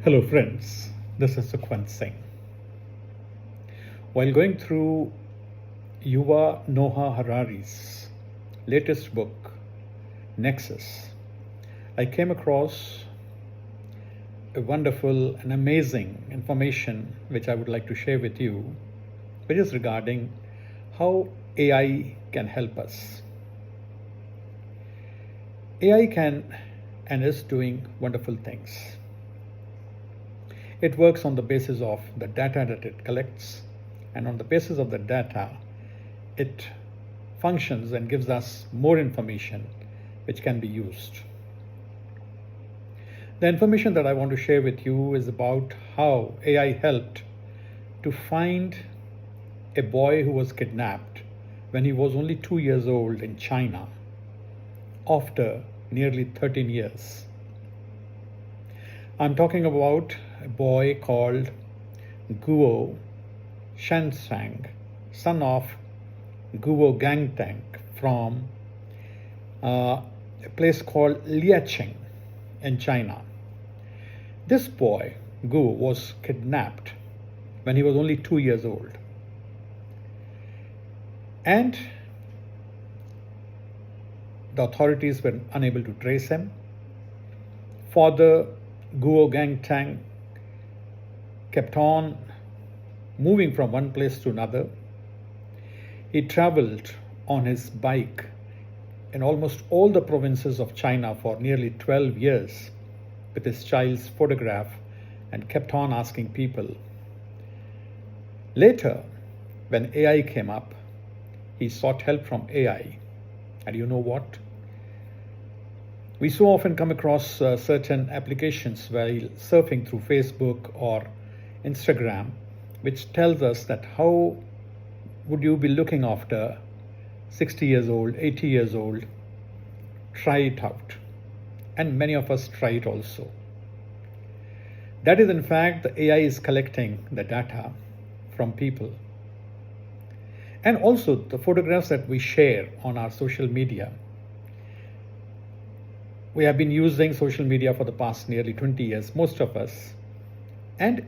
Hello, friends. This is Sukhwant Singh. While going through Yuval Noah Harari's latest book, Nexus, I came across a wonderful and amazing information which I would like to share with you, which is regarding how AI can help us. AI can and is doing wonderful things. It works on the basis of the data that it collects, and on the basis of the data, it functions and gives us more information which can be used. The information that I want to share with you is about how AI helped to find a boy who was kidnapped when he was only 2 years old in China after nearly 13 years. I'm talking about a boy called Guo Shansang, son of Guo Gangtang from a place called Liaoqing in China. This boy, Guo, was kidnapped when he was only 2 years old. And the authorities were unable to trace him. Father Guo Gangtang kept on moving from one place to another. He traveled on his bike in almost all the provinces of China for nearly 12 years with his child's photograph and kept on asking people. Later, when AI came up, he sought help from AI. And you know what? We so often come across certain applications while surfing through Facebook or Instagram, which tells us that how would you be looking after 60 years old, 80 years old? Try it out. And many of us try it also. That is, in fact, the AI is collecting the data from people. And also the photographs that we share on our social media. We have been using social media for the past nearly 20 years, most of us. And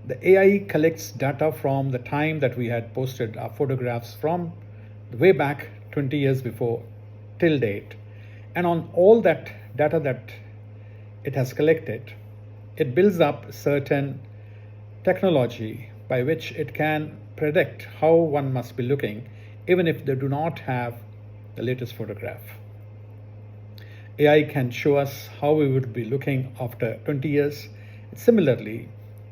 the AI collects data from the time that we had posted our photographs from way back 20 years before till date. And on all that data that it has collected, it builds up certain technology by which it can predict how one must be looking, even if they do not have the latest photograph. AI can show us how we would be looking after 20 years. Similarly,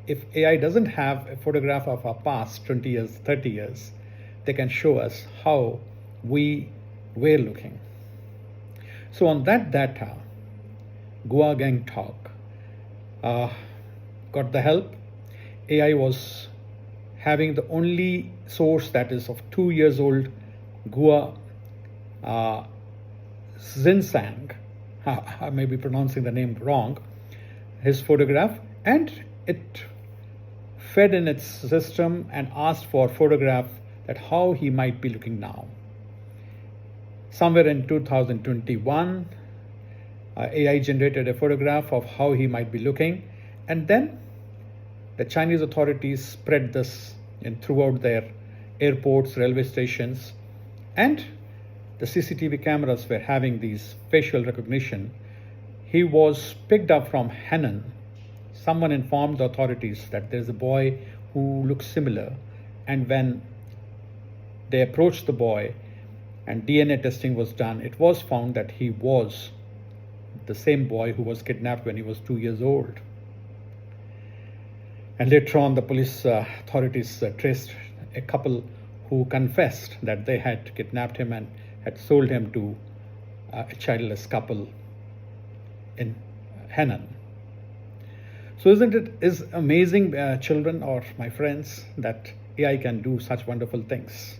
if AI doesn't have a photograph of our past 20 years, 30 years, they can show us how we were looking. So on that data, Guo Gangtang got the help. AI was having the only source that is of 2 years old Guo Zinsang. I may be pronouncing the name wrong, his photograph, and it fed in its system and asked for photograph that how he might be looking now. Somewhere in 2021, AI generated a photograph of how he might be looking, and then the Chinese authorities spread this throughout their airports, railway stations, and the CCTV cameras were having these facial recognition. He was picked up from Henan. Someone informed the authorities that there's a boy who looks similar. And when they approached the boy and DNA testing was done, it was found that he was the same boy who was kidnapped when he was 2 years old. And later on, the police authorities traced a couple who confessed that they had kidnapped him and had sold him to a childless couple in Henan. So isn't it is amazing, children or my friends, that AI can do such wonderful things?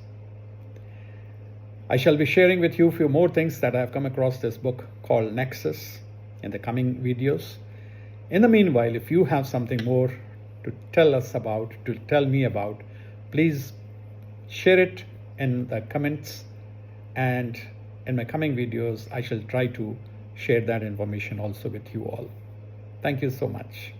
I shall be sharing with you a few more things that I have come across this book called Nexus in the coming videos. In the meanwhile, if you have something more to tell us about, to tell me about, please share it in the comments, and in my coming videos, I shall try to share that information also with you all. Thank you so much.